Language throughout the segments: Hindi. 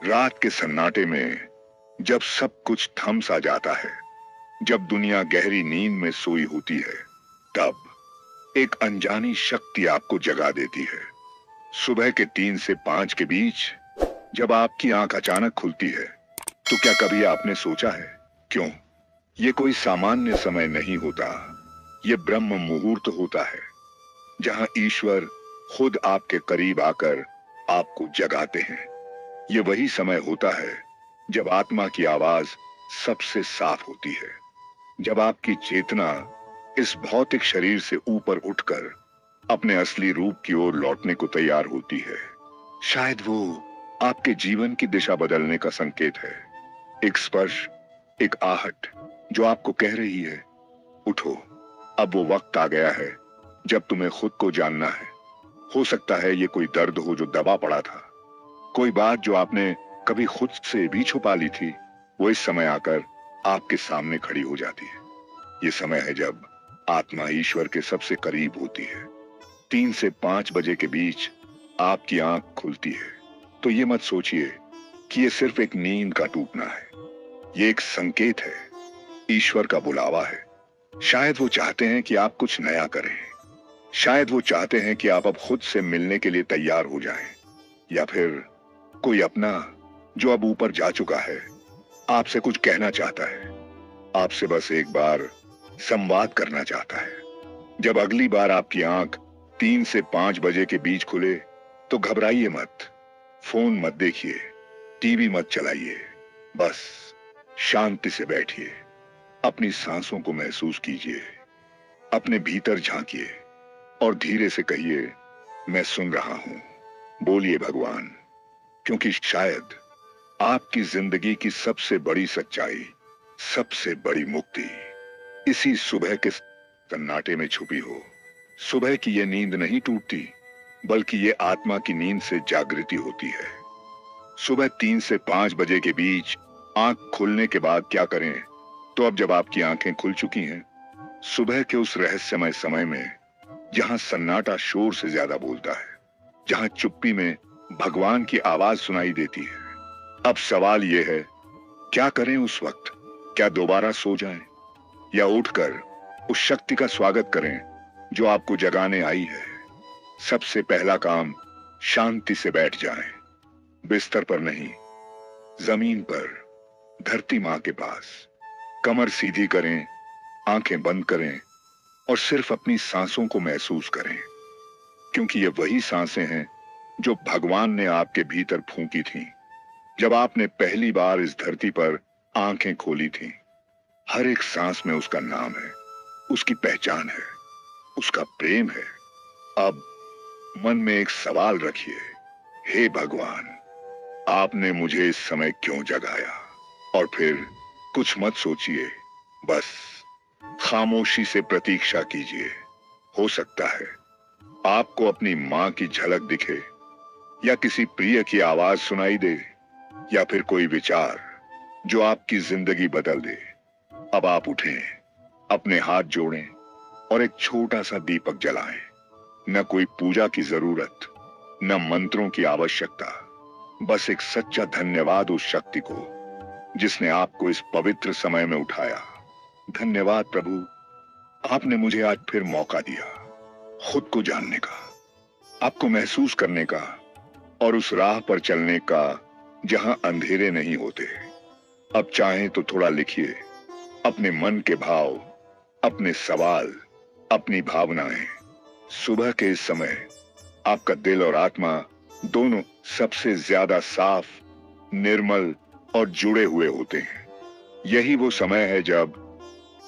रात के सन्नाटे में जब सब कुछ थम सा जाता है, जब दुनिया गहरी नींद में सोई होती है, तब एक अनजानी शक्ति आपको जगा देती है। सुबह के 3 से 5 के बीच जब आपकी आंख अचानक खुलती है, तो क्या कभी आपने सोचा है क्यों? ये कोई सामान्य समय नहीं होता, ये ब्रह्म मुहूर्त होता है, जहां ईश्वर खुद आपके करीब आकर आपको जगाते हैं। ये वही समय होता है जब आत्मा की आवाज सबसे साफ होती है, जब आपकी चेतना इस भौतिक शरीर से ऊपर उठकर अपने असली रूप की ओर लौटने को तैयार होती है। शायद वो आपके जीवन की दिशा बदलने का संकेत है। एक स्पर्श, एक आहट जो आपको कह रही है, उठो, अब वो वक्त आ गया है जब तुम्हें खुद को जानना है। हो सकता है ये कोई दर्द हो जो दबा पड़ा था, कोई बात जो आपने कभी खुद से भी छुपा ली थी, वो इस समय आकर आपके सामने खड़ी हो जाती है। ये समय है जब आत्मा ईश्वर के सबसे करीब होती है। 3 से 5 बजे के बीच आपकी आंख खुलती है, तो ये मत सोचिए कि ये सिर्फ एक नींद का टूटना है। ये एक संकेत है, ईश्वर का बुलावा है। शायद वो चाहते हैं कि आप कुछ नया करें। शायद वो चाहते हैं कि आप अब खुद से मिलने के लिए तैयार हो जाएं, या फिर कोई अपना जो अब ऊपर जा चुका है आपसे कुछ कहना चाहता है, आपसे बस एक बार संवाद करना चाहता है। जब अगली बार आपकी आंख 3 से 5 बजे के बीच खुले, तो घबराइए मत, फोन मत देखिए, टीवी मत चलाइए, बस शांति से बैठिए, अपनी सांसों को महसूस कीजिए, अपने भीतर झांकिए और धीरे से कहिए, मैं सुन रहा हूं। बोलिए भगवान, क्योंकि शायद आपकी जिंदगी की सबसे बड़ी सच्चाई, सबसे बड़ी मुक्ति इसी सुबह के सन्नाटे में छुपी हो। सुबह की ये नींद नहीं टूटती, बल्कि ये आत्मा की नींद से जागृति होती है। सुबह 3 से 5 बजे के बीच आंख खुलने के बाद क्या करें? तो अब जब आपकी आंखें खुल चुकी हैं, सुबह के उस रहस्यमय समय में जहां सन्नाटा शोर से ज्यादा बोलता है, जहां चुप्पी में भगवान की आवाज सुनाई देती है, अब सवाल यह है, क्या करें उस वक्त? क्या दोबारा सो जाएं, या उठकर उस शक्ति का स्वागत करें जो आपको जगाने आई है? सबसे पहला काम, शांति से बैठ जाएं, बिस्तर पर नहीं, जमीन पर, धरती मां के पास। कमर सीधी करें, आंखें बंद करें और सिर्फ अपनी सांसों को महसूस करें, क्योंकि ये वही सांसें हैं जो भगवान ने आपके भीतर फूंकी थीं जब आपने पहली बार इस धरती पर आंखें खोली थीं। हर एक सांस में उसका नाम है, उसकी पहचान है, उसका प्रेम है। अब मन में एक सवाल रखिए, हे भगवान, आपने मुझे इस समय क्यों जगाया? और फिर कुछ मत सोचिए, बस खामोशी से प्रतीक्षा कीजिए। हो सकता है आपको अपनी मां की झलक दिखे, या किसी प्रिय की आवाज सुनाई दे, या फिर कोई विचार जो आपकी जिंदगी बदल दे। अब आप उठें, अपने हाथ जोड़ें और एक छोटा सा दीपक जलाएं। न कोई पूजा की जरूरत, न मंत्रों की आवश्यकता, बस एक सच्चा धन्यवाद उस शक्ति को जिसने आपको इस पवित्र समय में उठाया। धन्यवाद प्रभु, आपने मुझे आज फिर मौका दिया खुद को जानने का, आपको महसूस करने का और उस राह पर चलने का जहां अंधेरे नहीं होते। अब चाहें तो थोड़ा लिखिए अपने मन के भाव, अपने सवाल, अपनी भावनाएं। सुबह के इस समय आपका दिल और आत्मा दोनों सबसे ज्यादा साफ, निर्मल और जुड़े हुए होते हैं। यही वो समय है जब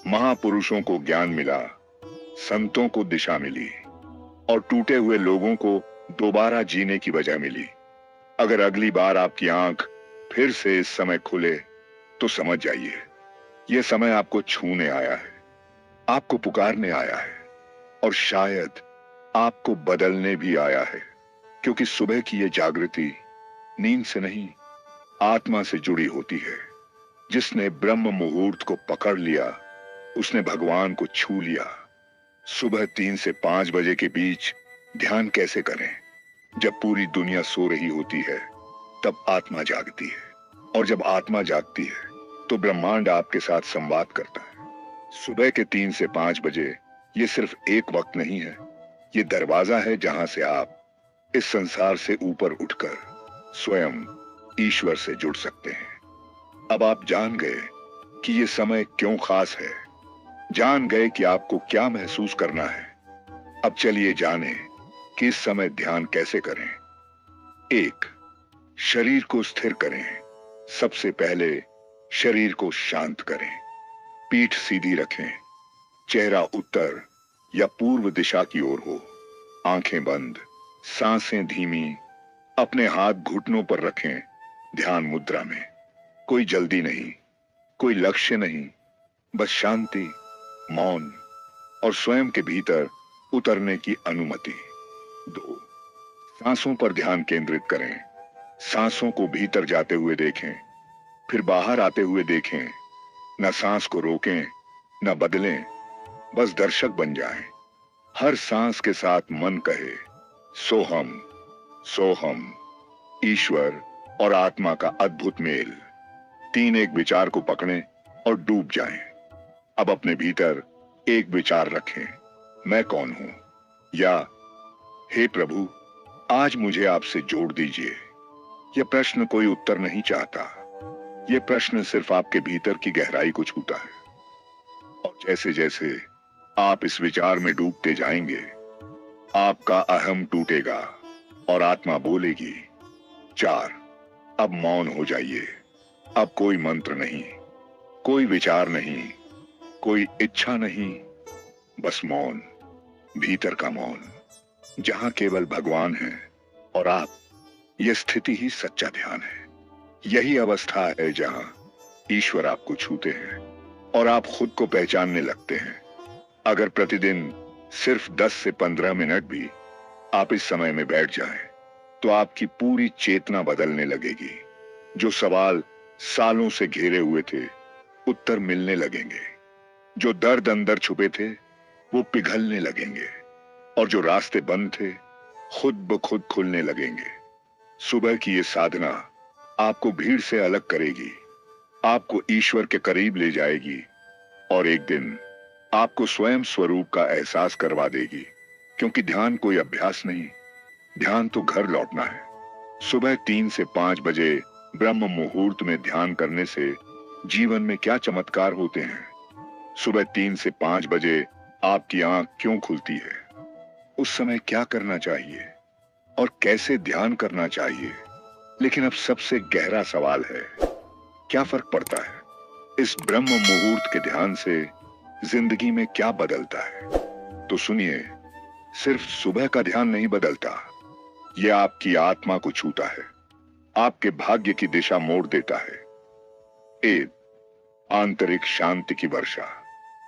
महापुरुषों को ज्ञान मिला, संतों को दिशा मिली और टूटे हुए लोगों को दोबारा जीने की वजह मिली। अगर अगली बार आपकी आंख फिर से इस समय खुले, तो समझ जाइए, यह समय आपको छूने आया है, आपको पुकारने आया है और शायद आपको बदलने भी आया है। क्योंकि सुबह की यह जागृति नींद से नहीं, आत्मा से जुड़ी होती है। जिसने ब्रह्म मुहूर्त को पकड़ लिया, उसने भगवान को छू लिया। सुबह 3 से 5 बजे के बीच ध्यान कैसे करें? जब पूरी दुनिया सो रही होती है, तब आत्मा जागती है, और जब आत्मा जागती है तो ब्रह्मांड आपके साथ संवाद करता है। सुबह के 3 से 5 बजे ये सिर्फ एक वक्त नहीं है, ये दरवाजा है जहां से आप इस संसार से ऊपर उठकर स्वयं ईश्वर से जुड़ सकते हैं। अब आप जान गए कि ये समय क्यों खास है, जान गए कि आपको क्या महसूस करना है। अब चलिए जानें कि इस समय ध्यान कैसे करें। 1. शरीर को स्थिर करें। सबसे पहले शरीर को शांत करें। पीठ सीधी रखें, चेहरा उत्तर या पूर्व दिशा की ओर हो, आंखें बंद, सांसें धीमी, अपने हाथ घुटनों पर रखें। ध्यान मुद्रा में कोई जल्दी नहीं, कोई लक्ष्य नहीं, बस शांति, मौन और स्वयं के भीतर उतरने की अनुमति। 2. सांसों पर ध्यान केंद्रित करें। सांसों को भीतर जाते हुए देखें, फिर बाहर आते हुए देखें। न सांस को रोकें, न बदलें, बस दर्शक बन जाएं। हर सांस के साथ मन कहे सोहम, सोहम। ईश्वर और आत्मा का अद्भुत मेल। 3. एक विचार को पकड़ें और डूब जाएं। अब अपने भीतर एक विचार रखें, मैं कौन हूं, या हे प्रभु आज मुझे आपसे जोड़ दीजिए। यह प्रश्न कोई उत्तर नहीं चाहता, यह प्रश्न सिर्फ आपके भीतर की गहराई को छूता है। और जैसे जैसे आप इस विचार में डूबते जाएंगे, आपका अहम टूटेगा और आत्मा बोलेगी। 4. अब मौन हो जाइए। अब कोई मंत्र नहीं, कोई विचार नहीं, कोई इच्छा नहीं, बस मौन, भीतर का मौन, जहां केवल भगवान है और आप। यह स्थिति ही सच्चा ध्यान है। यही अवस्था है जहां ईश्वर आपको छूते हैं और आप खुद को पहचानने लगते हैं। अगर प्रतिदिन सिर्फ 10 से 15 मिनट भी आप इस समय में बैठ जाएं, तो आपकी पूरी चेतना बदलने लगेगी। जो सवाल सालों से घेरे हुए थे, उत्तर मिलने लगेंगे। जो दर्द अंदर छुपे थे, वो पिघलने लगेंगे, और जो रास्ते बंद थे, खुद ब खुद खुलने लगेंगे। सुबह की ये साधना आपको भीड़ से अलग करेगी, आपको ईश्वर के करीब ले जाएगी, और एक दिन आपको स्वयं स्वरूप का एहसास करवा देगी। क्योंकि ध्यान कोई अभ्यास नहीं, ध्यान तो घर लौटना है। सुबह 3 से 5 बजे ब्रह्म मुहूर्त में ध्यान करने से जीवन में क्या चमत्कार होते हैं। सुबह 3 से 5 बजे आपकी आंख क्यों खुलती है, उस समय क्या करना चाहिए और कैसे ध्यान करना चाहिए। लेकिन अब सबसे गहरा सवाल है, क्या फर्क पड़ता है? इस ब्रह्म मुहूर्त के ध्यान से जिंदगी में क्या बदलता है? तो सुनिए, सिर्फ सुबह का ध्यान नहीं बदलता, यह आपकी आत्मा को छूता है, आपके भाग्य की दिशा मोड़ देता है। 1. आंतरिक शांति की वर्षा।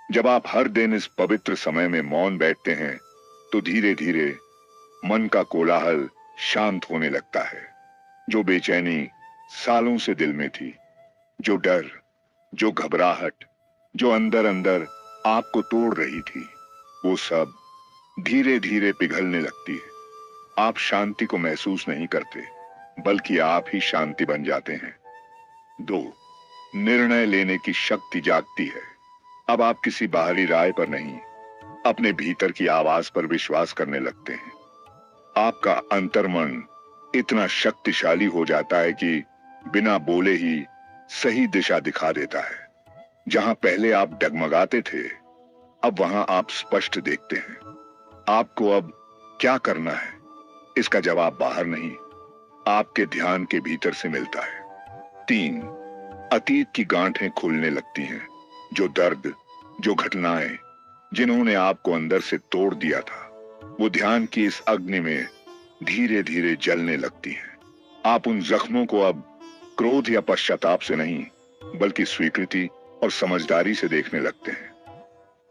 जब आप हर दिन इस पवित्र समय में मौन बैठते हैं, तो धीरे धीरे मन का कोलाहल शांत होने लगता है। जो बेचैनी सालों से दिल में थी, जो डर, जो घबराहट, जो अंदर अंदर आपको तोड़ रही थी, वो सब धीरे धीरे पिघलने लगती है। आप शांति को महसूस नहीं करते, बल्कि आप ही शांति बन जाते हैं। 2. निर्णय लेने की शक्ति जागती है। अब आप किसी बाहरी राय पर नहीं, अपने भीतर की आवाज पर विश्वास करने लगते हैं। आपका अंतर्मन इतना शक्तिशाली हो जाता है कि बिना बोले ही सही दिशा दिखा देता है। जहां पहले आप डगमगाते थे, अब वहां आप स्पष्ट देखते हैं। आपको अब क्या करना है, इसका जवाब बाहर नहीं, आपके ध्यान के भीतर से मिलता है। 3. अतीत की गांठें खुलने लगती हैं। जो दर्द, जो घटनाएं जिन्होंने आपको अंदर से तोड़ दिया था, वो ध्यान की इस अग्नि में धीरे धीरे जलने लगती हैं। आप उन जख्मों को अब क्रोध या पश्चाताप से नहीं, बल्कि स्वीकृति और समझदारी से देखने लगते हैं।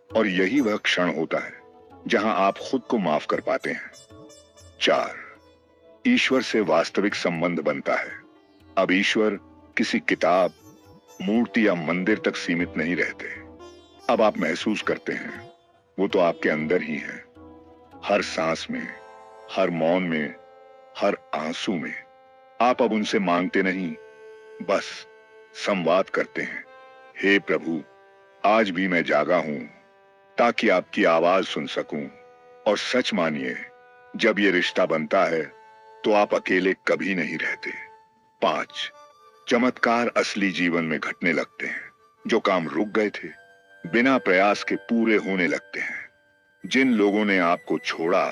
और यही वह क्षण होता है जहां आप खुद को माफ कर पाते हैं। 4. ईश्वर से वास्तविक संबंध बनता है। अब ईश्वर किसी किताब, मूर्ति या मंदिर तक सीमित नहीं रहते। अब आप महसूस करते हैं, वो तो आपके अंदर ही है। हर सांस में, हर मौन में, हर आंसू में। आप अब उनसे मांगते नहीं, बस संवाद करते हैं। हे प्रभु, आज भी मैं जागा हूं ताकि आपकी आवाज सुन सकूं। और सच मानिए, जब ये रिश्ता बनता है तो आप अकेले कभी नहीं रहते। 5, चमत्कार असली जीवन में घटने लगते हैं। जो काम रुक गए थे बिना प्रयास के पूरे होने लगते हैं। जिन लोगों ने आपको छोड़ा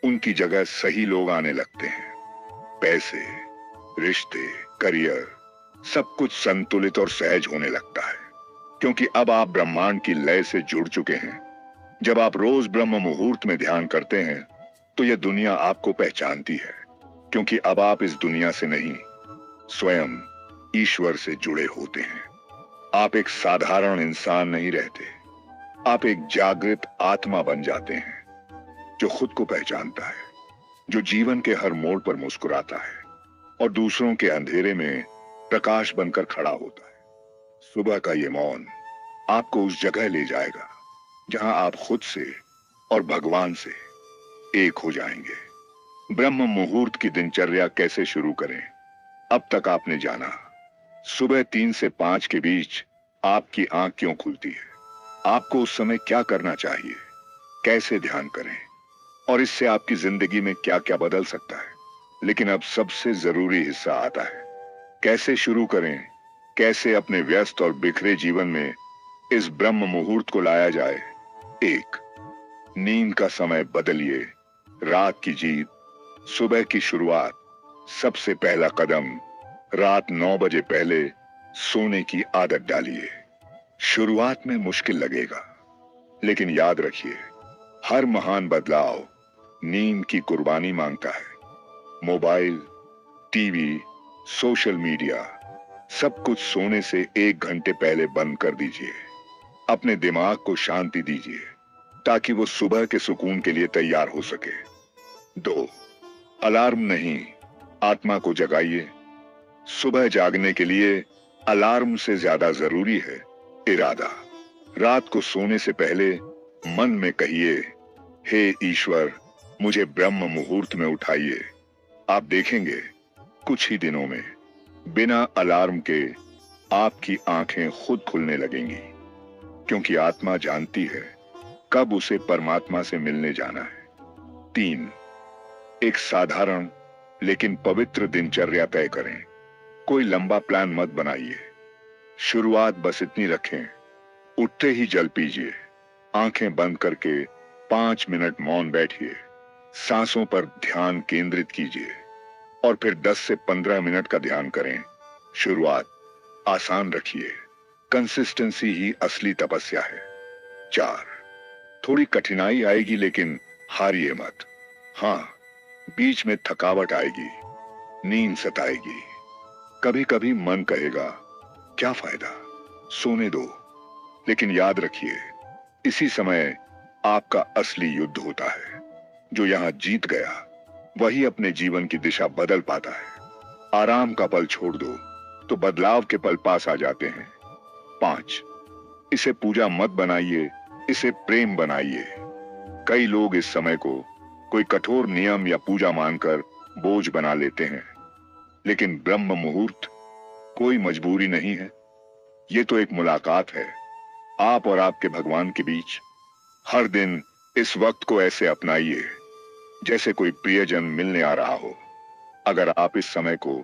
उनकी जगह सही लोग आने लगते हैं। पैसे, रिश्ते, करियर, सब कुछ संतुलित और सहज होने लगता है, क्योंकि अब आप ब्रह्मांड की लय से जुड़ चुके हैं। जब आप रोज ब्रह्म मुहूर्त में ध्यान करते हैं तो यह दुनिया आपको पहचानती है, क्योंकि अब आप इस दुनिया से नहीं, स्वयं ईश्वर से जुड़े होते हैं। आप एक साधारण इंसान नहीं रहते, आप एक जागृत आत्मा बन जाते हैं जो खुद को पहचानता है, जो जीवन के हर मोड़ पर मुस्कुराता है और दूसरों के अंधेरे में प्रकाश बनकर खड़ा होता है। सुबह का ये मौन आपको उस जगह ले जाएगा जहां आप खुद से और भगवान से एक हो जाएंगे। ब्रह्म मुहूर्त की दिनचर्या कैसे शुरू करें? अब तक आपने जाना, सुबह 3 से 5 के बीच आपकी आंख क्यों खुलती है, आपको उस समय क्या करना चाहिए, कैसे ध्यान करें और इससे आपकी जिंदगी में क्या क्या बदल सकता है। लेकिन अब सबसे जरूरी हिस्सा आता है, कैसे शुरू करें, कैसे अपने व्यस्त और बिखरे जीवन में इस ब्रह्म मुहूर्त को लाया जाए। 1, नींद का समय बदलिए। रात की जीत, सुबह की शुरुआत। सबसे पहला कदम, रात 9 बजे पहले सोने की आदत डालिए। शुरुआत में मुश्किल लगेगा, लेकिन याद रखिए, हर महान बदलाव नींद की कुर्बानी मांगता है। मोबाइल, टीवी, सोशल मीडिया, सब कुछ सोने से 1 घंटे पहले बंद कर दीजिए। अपने दिमाग को शांति दीजिए ताकि वो सुबह के सुकून के लिए तैयार हो सके। 2, अलार्म नहीं, आत्मा को जगाइए। सुबह जागने के लिए अलार्म से ज्यादा जरूरी है इरादा। रात को सोने से पहले मन में कहिए, हे ईश्वर, मुझे ब्रह्म मुहूर्त में उठाइए। आप देखेंगे कुछ ही दिनों में बिना अलार्म के आपकी आंखें खुद खुलने लगेंगी, क्योंकि आत्मा जानती है कब उसे परमात्मा से मिलने जाना है। 3, एक साधारण लेकिन पवित्र दिनचर्या तय करें। कोई लंबा प्लान मत बनाइए, शुरुआत बस इतनी रखें, उठते ही जल पीजिए, आंखें बंद करके 5 मिनट मौन बैठिए, सांसों पर ध्यान केंद्रित कीजिए और फिर 10 से 15 मिनट का ध्यान करें। शुरुआत आसान रखिए, कंसिस्टेंसी ही असली तपस्या है। 4, थोड़ी कठिनाई आएगी लेकिन हारिए मत। हाँ, बीच में थकावट आएगी, नींद सताएगी, कभी कभी मन कहेगा क्या फायदा, सोने दो। लेकिन याद रखिए, इसी समय आपका असली युद्ध होता है। जो यहां जीत गया वही अपने जीवन की दिशा बदल पाता है। आराम का पल छोड़ दो तो बदलाव के पल पास आ जाते हैं। 5, इसे पूजा मत बनाइए, इसे प्रेम बनाइए। कई लोग इस समय को कोई कठोर नियम या पूजा मानकर बोझ बना लेते हैं, लेकिन ब्रह्म मुहूर्त कोई मजबूरी नहीं है, ये तो एक मुलाकात है आप और आपके भगवान के बीच। हर दिन इस वक्त को ऐसे अपनाइए जैसे कोई प्रियजन मिलने आ रहा हो। अगर आप इस समय को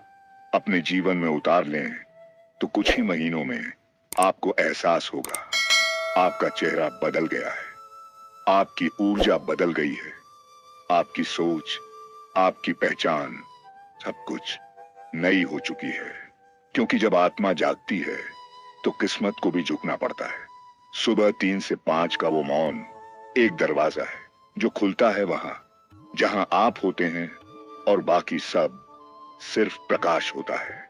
अपने जीवन में उतार लें तो कुछ ही महीनों में आपको एहसास होगा आपका चेहरा बदल गया है, आपकी ऊर्जा बदल गई है, आपकी सोच, आपकी पहचान, सब कुछ नई हो चुकी है। क्योंकि जब आत्मा जागती है तो किस्मत को भी झुकना पड़ता है। सुबह 3 से 5 का वो मौन एक दरवाजा है जो खुलता है वहां जहां आप होते हैं और बाकी सब सिर्फ प्रकाश होता है।